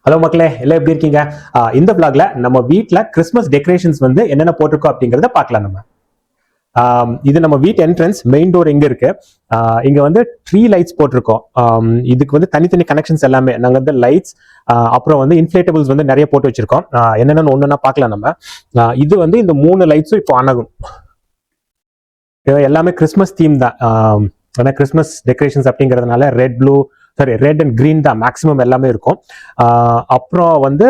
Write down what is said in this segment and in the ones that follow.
Hello மக்களே, எல்லாம் எப்படி இருக்கீங்க? இந்த vlogல நம்ம வீட்டில் கிறிஸ்மஸ் டெக்கரேஷன்ஸ் வந்து என்னென்ன போட்டிருக்கோம் அப்படிங்கிறத பார்க்கலாம். நம்ம இது நம்ம வீட்டு என்ட்ரன்ஸ் மெயின் டோர் எங்க இருக்கு. இங்க வந்து ட்ரீ லைட்ஸ் போட்டிருக்கோம். இதுக்கு வந்து தனித்தனி கனெக்ஷன்ஸ் எல்லாமே நாங்கள் வந்து லைட்ஸ், அப்புறம் வந்து இன்ஃபிளேட்டபிள்ஸ் வந்து நிறைய போட்டு வச்சிருக்கோம். என்னென்னு ஒன்றுன்னா பார்க்கலாம். நம்ம இது வந்து இந்த 3 லைட்ஸும் இப்போ ஆன் ஆகும். எல்லாமே கிறிஸ்மஸ் தீம் தான். ஏன்னா கிறிஸ்மஸ் டெக்கரேஷன்ஸ் அப்படிங்கிறதுனால ரெட் அண்ட் கிரீன் தான் மேக்ஸிமம் எல்லாமே இருக்கும். அப்புறம் வந்து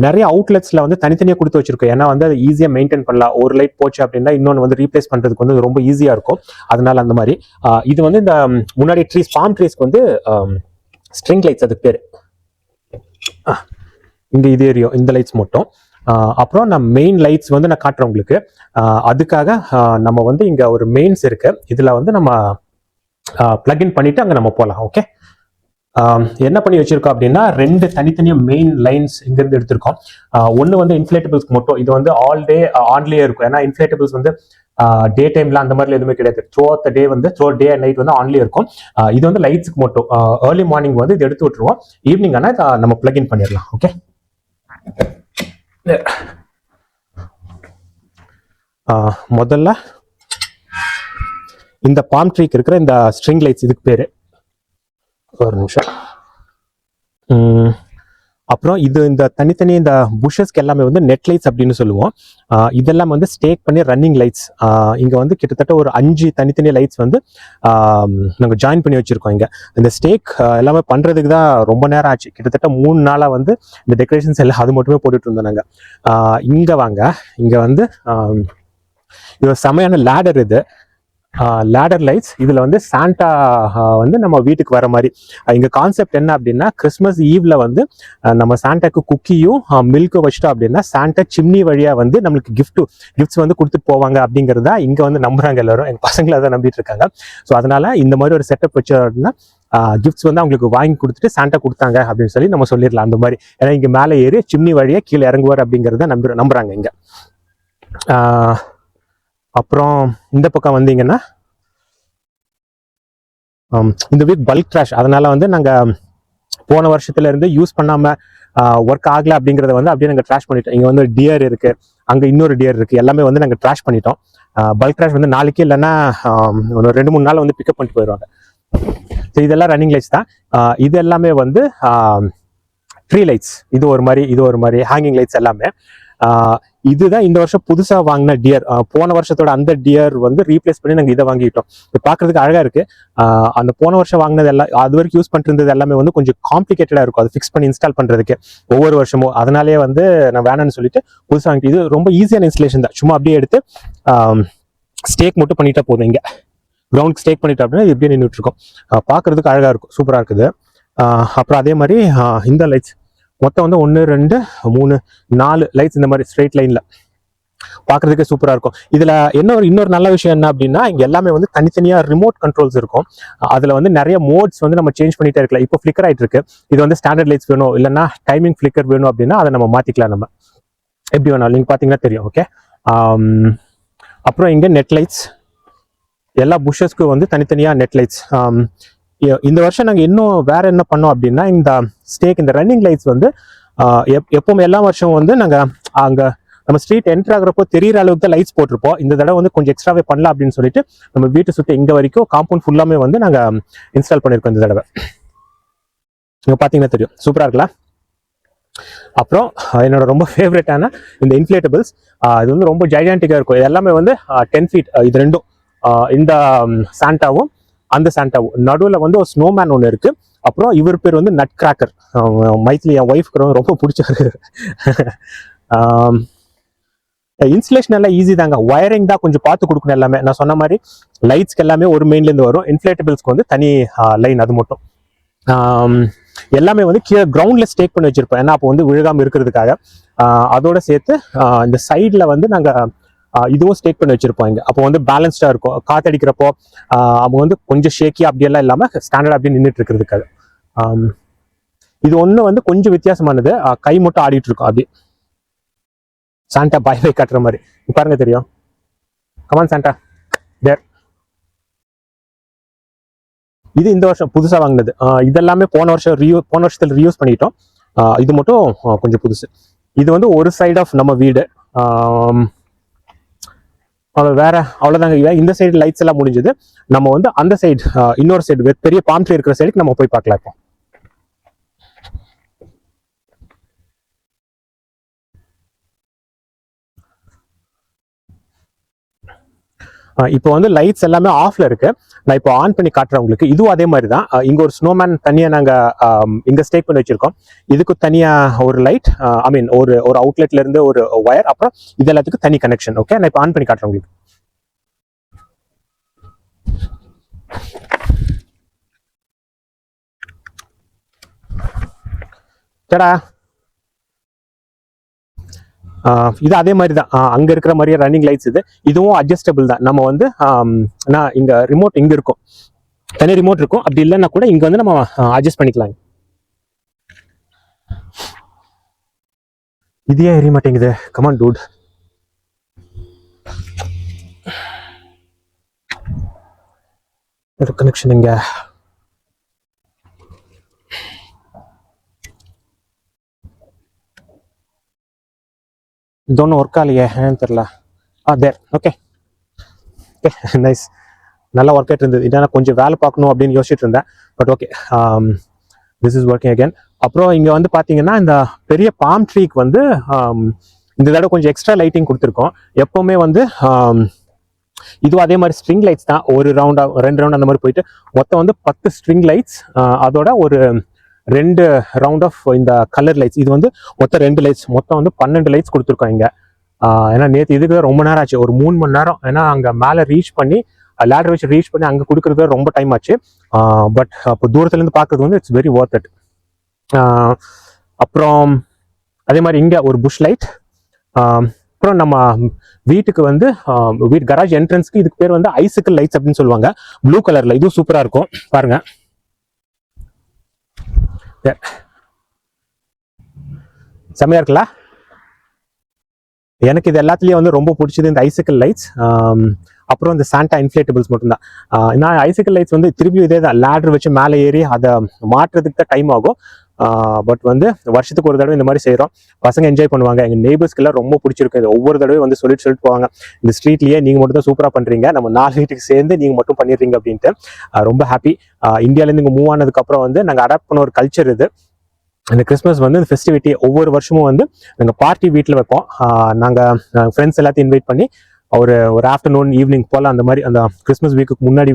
நிறைய அவுட்லெட்ஸ்ல வந்து தனித்தனியாக கொடுத்து வச்சிருக்கோம். ஏன்னா வந்து அதை ஈஸியாக மெயின்டைன் பண்ணலாம். ஒரு லைட் போச்சு அப்படின்னா இன்னொன்று வந்து ரீப்ளேஸ் பண்றதுக்கு வந்து ரொம்ப ஈஸியா இருக்கும். அதனால அந்த மாதிரி இது வந்து இந்த முன்னாடி பாம் ட்ரீஸ்க்கு வந்து ஸ்ட்ரிங் லைட்ஸ், அதுக்கு பேர். இங்க இது எரியும், இந்த லைட்ஸ் மட்டும். அப்புறம் நான் மெயின் லைட்ஸ் வந்து நான் காட்டுறேன் உங்களுக்கு. அதுக்காக நம்ம வந்து இங்க ஒரு மெயின்ஸ் இருக்கு. இதுல வந்து நம்ம பிளக்இன் பண்ணிட்டு அங்க நம்ம போகலாம். ஓகே, என்ன பண்ணி வச்சிருக்கோம் அப்படின்னா 2 தனித்தனியாக மெயின் லைன்ஸ் இங்கிருந்து எடுத்திருக்கோம். ஒன்று வந்து இன்ஃபிளேட்டபிள்ஸ்க்கு மட்டும். இது வந்து ஆல் டே ஆன்லேயே இருக்கும். ஏன்னா இன்ஃபிளேட்டபிள்ஸ் வந்து டே டைம்ல அந்த மாதிரி எதுவுமே கிடையாது. த்ரூ டே அண்ட் நைட் வந்து ஆன்லேயே இருக்கும். இது வந்து லைட்ஸ்க்கு மட்டும். ஏர்லி மார்னிங் வந்து இது எடுத்து விட்டுருவோம். ஈவினிங் ஆனால் நம்ம பிளக்இன் பண்ணிடலாம். ஓகே, முதல்ல இந்த பாம் ட்ரீக்கு இருக்கிற இந்த ஸ்ட்ரிங் லைட்ஸ், இதுக்கு பேரு. ஒரு நிமிஷம். அப்புறம் இது இந்த தனித்தனி இந்த புஷஸ்க்கு எல்லாமே வந்து நெட் லைட்ஸ் அப்படின்னு சொல்லுவோம். இதெல்லாம் வந்து ஸ்டேக் பண்ணி ரன்னிங் லைட்ஸ். இங்க வந்து கிட்டத்தட்ட ஒரு 5 தனித்தனி லைட்ஸ் வந்து நாங்கள் ஜாயின் பண்ணி வச்சிருக்கோம். இங்க இந்த ஸ்டேக் எல்லாமே பண்றதுக்கு தான் ரொம்ப நேரம் ஆச்சு. கிட்டத்தட்ட 3 நாளா வந்து இந்த டெக்கரேஷன்ஸ் எல்லாம் அது மட்டுமே போட்டுட்டு இருந்தோம் நாங்க. இங்க வாங்க, இங்க வந்து இது ஒரு செமையான லேடர். இது லேடர் லைட்ஸ். இதுல வந்து சாண்டா வந்து நம்ம வீட்டுக்கு வர மாதிரி. இங்க கான்செப்ட் என்ன அப்படின்னா, கிறிஸ்மஸ் ஈவ்ல வந்து நம்ம சாண்டாக்கு குக்கியும் மில்க்கும் வச்சிட்டோம் அப்படின்னா சாண்டா சிம்னி வழியா வந்து நம்மளுக்கு கிஃப்ட்ஸ் வந்து கொடுத்துட்டு போவாங்க அப்படிங்கிறதா இங்க வந்து நம்புறாங்க எல்லாரும். எங்க பசங்களை தான் நம்பிட்டு இருக்காங்க. ஸோ அதனால இந்த மாதிரி ஒரு செட்டப் வச்சு அப்படின்னா கிஃப்ட்ஸ் வந்து அவங்களுக்கு வாங்கி கொடுத்துட்டு சாண்டா கொடுத்தாங்க அப்படின்னு சொல்லி நம்ம சொல்லிடலாம். அந்த மாதிரி, ஏன்னா இங்க மேலே ஏறி சிம்னி வழியா கீழே இறங்குவார் அப்படிங்கிறத நம்புறாங்க இங்க. அப்புறம் இந்த பக்கம் வந்தீங்கன்னா இந்த வீக் பல்க் ட்ராஷ். அதனால வந்து நாங்க போன வருஷத்துல இருந்து யூஸ் பண்ணாம ஒர்க் ஆகல அப்படிங்கறத வந்து அப்படியே நாங்க ட்ராஷ் பண்ணிட்டோம். இங்க வந்து டியர் இருக்கு, அங்க இன்னொரு டியர் இருக்கு, எல்லாமே வந்து நாங்க ட்ராஷ் பண்ணிட்டோம். பல்க் ட்ராஷ் வந்து நாளைக்கு இல்லைன்னா ஒரு 2-3 நாள் வந்து பிக்கப் பண்ணிட்டு போயிடுவாங்க. ஸோ இதெல்லாம் ரன்னிங் லைட்ஸ் தான். இது எல்லாமே வந்து ட்ரீ லைட்ஸ். இது ஒரு மாதிரி ஹேங்கிங் லைட்ஸ் எல்லாமே. இதுதான் இந்த வருஷம் புதுசா வாங்கின டியர். போன வருஷத்தோட அந்த டியர் வந்து ரீப்ளேஸ் பண்ணி நாங்கள் இதை வாங்கிட்டோம். இது பார்க்கறதுக்கு அழகா இருக்கு. அந்த போன வருஷம் வாங்கினது எல்லாம் அது வரைக்கும் யூஸ் பண்ணிருந்தது எல்லாமே வந்து கொஞ்சம் காம்ப்ளிகேட்டடா இருக்கும் அது ஃபிக்ஸ் பண்ணி இன்ஸ்டால் பண்றதுக்கு ஒவ்வொரு வருஷமும். அதனாலேயே வந்து நான் வேணான்னு சொல்லிட்டு புதுசாக வாங்கிட்டு, இது ரொம்ப ஈஸியான இன்ஸ்டலேஷன் தான். சும்மா அப்படியே எடுத்து ஸ்டேக் மட்டும் பண்ணிட்டா போதும். இங்க கிரவுண்ட் ஸ்டேக் பண்ணிட்டா அப்படின்னா இப்படியே நின்றுட்டு இருக்கும். பார்க்கறதுக்கு அழகா இருக்கும், சூப்பரா இருக்குது. அப்புறம் அதே மாதிரி இந்த லைட்ஸ் மொத்தம் வந்து 1 2 3 4 லைட்ஸ் இந்த மாதிரி ஸ்ட்ரெயிட் லைன்ல பாக்குறதுக்கு சூப்பரா இருக்கும். இதுல இன்னொரு நல்ல விஷயம் என்ன அப்படின்னா, இங்க எல்லாமே வந்து தனித்தனியா ரிமோட் கண்ட்ரோல்ஸ் இருக்கும். அதுல வந்து நிறைய மோட்ஸ் வந்து நம்ம சேஞ்ச் பண்ணிட்டே இருக்கலாம். இப்போ ஃபிளிக்கர் ஆயிட்டு இருக்கு. இது வந்து ஸ்டாண்டர்ட் லைட்ஸ் வேணும், இல்லைன்னா டைமிங் ஃபிளிக்கர் வேணும் அப்படின்னா அதை நம்ம மாத்திக்கலாம். நம்ம எப்படி வேணாலும் நீங்க பாத்தீங்கன்னா தெரியும். ஓகே, அப்புறம் இங்க நெட் லைட்ஸ். எல்லா புஷஸ்க்கும் வந்து தனித்தனியா நெட் லைட்ஸ். இந்த வருஷம் நாங்கள் இன்னும் வேற என்ன பண்ணோம் அப்படின்னா, இந்த ஸ்டேக், இந்த ரன்னிங் லைட்ஸ் வந்து எப்பவுமே எல்லா வருஷம் வந்து நாங்கள் அங்கே நம்ம ஸ்ட்ரீட் என்டர் ஆகுறப்போ தெரியிற அளவுக்கு தான் லைட்ஸ் போட்டிருப்போம். இந்த தடவை வந்து கொஞ்சம் எக்ஸ்ட்ராவே பண்ணலாம் அப்படின்னு சொல்லிட்டு நம்ம வீட்டை சுற்றி இங்க வரைக்கும் காம்பவுண்ட் ஃபுல்லாமே வந்து நாங்கள் இன்ஸ்டால் பண்ணியிருக்கோம் இந்த தடவை. இங்கே பார்த்தீங்கன்னா தெரியும், சூப்பராக இருக்கலாம். அப்புறம் என்னோட ரொம்ப ஃபேவரட்டான இந்த இன்ஃபிளேட்டபிள்ஸ். இது வந்து ரொம்ப ஜைஜான்டிக்காக இருக்கும். இது எல்லாமே வந்து 10 feet. இது ரெண்டும், இந்த சாண்டாவும் அந்த சாண்டாவும். நடுவில் வந்து ஒரு ஸ்னோமேன் ஒன்று இருக்கு. அப்புறம் இவர் பேர் வந்து நட் கிராக்கர். மைத்லி என் ஒய்ஃப்க்கு ரொம்ப பிடிச்சாரு. இன்ஸ்டலேஷன் எல்லாம் ஈஸி தாங்க. வயரிங் தான் கொஞ்சம் பார்த்து கொடுக்கணும். எல்லாமே நான் சொன்ன மாதிரி லைட்ஸ்க்கு எல்லாமே ஒரு மெயின்ல இருந்து வரும். இன்ஃபிளேட்டபிள்ஸ்க்கு வந்து தனி லைன், அது மட்டும். எல்லாமே வந்து கீழே கிரவுண்ட்ல ஸ்டேக் பண்ணி வச்சிருப்போம். ஏன்னா அப்போ வந்து விழுகாம இருக்கிறதுக்காக. அதோட சேர்த்து இந்த சைட்ல வந்து நாங்க இதுவும் ஸ்டேக் பண்ணி வச்சிருப்போம். இங்க அப்போ வந்து பேலன்ஸ்டா இருக்கும். காத்தடிக்கிறப்போ அவங்க வந்து கொஞ்சம் ஷேக்கி அப்படியெல்லாம் இல்லாம ஸ்டாண்டர்ட் அப்படி நின்றுட்டு இருக்கிறதுக்காக. இது ஒண்ணு வந்து கொஞ்சம் வித்தியாசமானது. கை மட்டும் ஆடிட்டு இருக்கும். அப்படி சாண்டா பை பை காட்டுற மாதிரி பாருங்க, தெரியும். கமான் சாண்டா, தேர். இது இந்த வருஷம் புதுசாக வாங்கினது. இதெல்லாமே போன வருஷத்தில் ரீயூஸ் பண்ணிட்டோம். இது மட்டும் கொஞ்சம் புதுசு. இது வந்து ஒரு சைடு ஆஃப் நம்ம வீடு. வேற அவ்வளோதாங்க. இந்த சைடு லைட்ஸ் எல்லாம் முடிஞ்சது. நம்ம வந்து அந்த சைடு இன்னொரு சைடு பெரிய பாம் ட்ரீ இருக்கிற சைடுக்கு நம்ம போய் பார்க்கலாம். இப்போ வந்து லைட்ஸ் எல்லாமே ஆஃப்ல இருக்கு. நான் இப்போ ஆன் பண்ணி காட்டுறேன் உங்களுக்கு. இதுவும் அதே மாதிரி தான். இங்க ஒரு ஸ்னோமேன் தனியா நாங்க இங்க ஸ்டேக் பண்ணி வச்சிருக்கோம். இதுக்கு தனியா ஒரு லைட், ஐ மீன் ஒரு அவுட்லெட்ல இருந்து ஒரு ஒயர், அப்புறம் இது எல்லாத்துக்கும் தனி கனெக்ஷன். ஓகே, நான் இப்போ ஆன் பண்ணி காட்டுறேன் உங்களுக்கு. சடா இது அதே மாதிரி தான். அங்க இருக்கிற மாதிரியே ரன்னிங் லைட்ஸ். இதுவும் அட்ஜஸ்டபிள் தான். நம்ம வந்து நான் இங்க ரிமோட் இங்க இருக்கும், தனி ரிமோட் இருக்கும். அப்படி இல்லைன்னா கூட இங்க வந்து நம்ம அட்ஜஸ்ட் பண்ணிக்கலாம். இது ஏன் எரிய மாட்டேங்குது? Come on dude. கனெக்ஷன் இங்க இது ஒன்றும் ஒர்க் ஆகலையே, ஏன்னு தெரியல. There okay okay nice. நல்லா ஒர்க் ஆகிட்டு இருந்தது. இதனால் கொஞ்சம் வேலை பார்க்கணும் அப்படின்னு யோசிச்சுட்டு இருந்தேன். But okay, this is working again. அப்புறம் இங்கே வந்து பார்த்தீங்கன்னா இந்த பெரிய பாம் ட்ரீக்கு வந்து இந்த தடவை கொஞ்சம் எக்ஸ்ட்ரா லைட்டிங் கொடுத்துருக்கோம். எப்போவுமே வந்து இதுவும் அதே மாதிரி ஸ்ட்ரிங் லைட்ஸ் தான். ஒரு ரவுண்டா 2 ரவுண்ட் அந்த மாதிரி போயிட்டு மொத்தம் வந்து 10 ஸ்ட்ரிங் லைட்ஸ், அதோட ஒரு 2 ரவுண்ட் ஆஃப் இந்த கலர் லைட்ஸ். இது வந்து மொத்தம் 2 லைட்ஸ், மொத்தம் வந்து 12 லைட்ஸ் கொடுத்துருக்கோம் இங்கே. ஏன்னா நேற்று இதுக்கு ரொம்ப நேரம் ஆச்சு, ஒரு 3 மணி நேரம். ஏன்னா அங்கே மேலே ரீச் பண்ணி லேடர் வச்சு ரீச் பண்ணி அங்கே கொடுக்குறது ரொம்ப டைம் ஆச்சு. பட் அப்போ தூரத்துலேருந்து பார்க்குறது வந்து இட்ஸ் வெரி ஒர்த் இட். அப்புறம் அதே மாதிரி இங்கே ஒரு புஷ் லைட். அப்புறம் நம்ம வீட்டுக்கு வந்து வீட்டு கராஜ் என்ட்ரன்ஸ்க்கு இதுக்கு பேர் வந்து ஐசிக்கல் லைட்ஸ் அப்படின்னு சொல்லுவாங்க. ப்ளூ கலர்ல, இதுவும் சூப்பரா இருக்கும் பாருங்க. செம்மையா இருக்குல்ல? எனக்கு இது எல்லாத்துலயும் வந்து ரொம்ப பிடிச்சது இந்த ஐசிக்கல் லைட்ஸ். அப்புறம் இந்த சாண்டா இன்ஃபிளேட்டபிள்ஸ் மட்டும்தான். நான் ஐசிக்கல் லைட்ஸ் வந்து திரும்பியும் இதே தான், லேடர் வச்சு மேலே ஏறி அதை மாற்றுறதுக்கு தான் டைம் ஆகும். பட் வந்து வருஷத்துக்கு ஒரு தடவை இந்த மாதிரி செய்கிறோம். பசங்க என்ஜாய் பண்ணுவாங்க. எங்கள் நெய்பர்ஸ்க்கெல்லாம் ரொம்ப பிடிச்சிருக்கு. இது ஒவ்வொரு தடவை வந்து சொல்லிட்டு போவாங்க, இந்த ஸ்ட்ரீட்லேயே நீங்கள் மட்டும் தான் சூப்பராக பண்ணுறீங்க, நம்ம 4 வீட்டுக்கு சேர்ந்து நீங்கள் மட்டும் பண்ணிடுறீங்க அப்படின்ட்டு. ரொம்ப ஹாப்பி. இந்தியாவிலேருந்து இங்கே மூவ் ஆனதுக்கப்புறம் வந்து நாங்கள் அடாப்ட் பண்ண ஒரு கல்ச்சர் இது. அந்த கிறிஸ்மஸ் வந்து இந்த ஃபெஸ்டிவிட்டி ஒவ்வொரு வருஷமும் வந்து நாங்கள் பார்ட்டி வீட்டில் வைப்போம். நாங்கள் ஃப்ரெண்ட்ஸ் எல்லாத்தையும் இன்வைட் பண்ணி ஒரு ஆஃப்டர்நூன் ஈவினிங் போல் அந்த மாதிரி அந்த கிறிஸ்மஸ் வீக்குக்கு முன்னாடி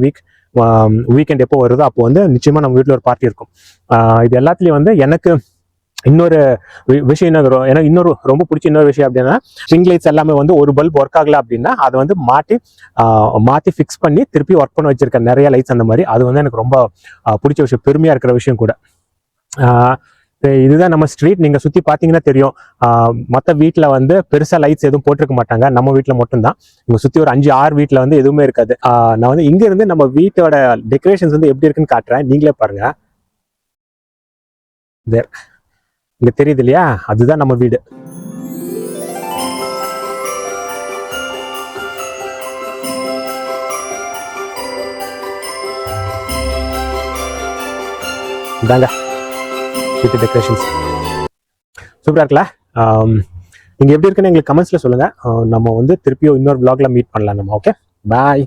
வீக்கெண்ட் எப்போ வருதோ அப்போ வந்து நிச்சயமாக நம்ம வீட்டில் ஒரு பார்ட்டி இருக்கும். இது எல்லாத்துலேயும் வந்து எனக்கு இன்னொரு விஷயம் என்ன வரும், எனக்கு இன்னொரு ரொம்ப பிடிச்ச இன்னொரு விஷயம் அப்படின்னா, ஸ்ட்ரிங் லைட்ஸ் எல்லாமே வந்து ஒரு பல்ப் ஒர்க் ஆகல அப்படின்னா அதை வந்து மாற்றி ஃபிக்ஸ் பண்ணி திருப்பி ஒர்க் பண்ண வச்சிருக்கேன் நிறைய லைட்ஸ் அந்த மாதிரி. அது வந்து எனக்கு ரொம்ப பிடிச்ச விஷயம், பெருமையாக இருக்கிற விஷயம் கூட. இதுதான் நம்ம ஸ்ட்ரீட். நீங்க சுத்தி பாத்தீங்கன்னா தெரியும், மற்ற வீட்டுல வந்து பெருசா லைட்ஸ் எதுவும் போட்டிருக்க மாட்டாங்க. நம்ம வீட்டுல மட்டும்தான். இங்க சுத்தி ஒரு 5-6 வீட்டுல வந்து எதுவுமே இருக்காது. நான் வந்து இங்க இருந்து நம்ம வீட்டோட டெக்கரேஷன்ஸ் வந்து எப்படி இருக்குன்னு காட்டுறேன், நீங்களே பாருங்க. இங்க தெரியுது இல்லையா, அதுதான் நம்ம வீடு. இதாங்க வீட்டு டெக்கரேஷன்ஸ். சூப்பரா இருக்குல்ல? நீங்க எப்படி இருக்குன்னு எங்களுக்கு கமெண்ட்ஸ்ல சொல்லுங்க. நம்ம வந்து திருப்பியும் இன்னொரு vlogல மீட் பண்ணலாம் நம்ம. ஓகே, பாய்.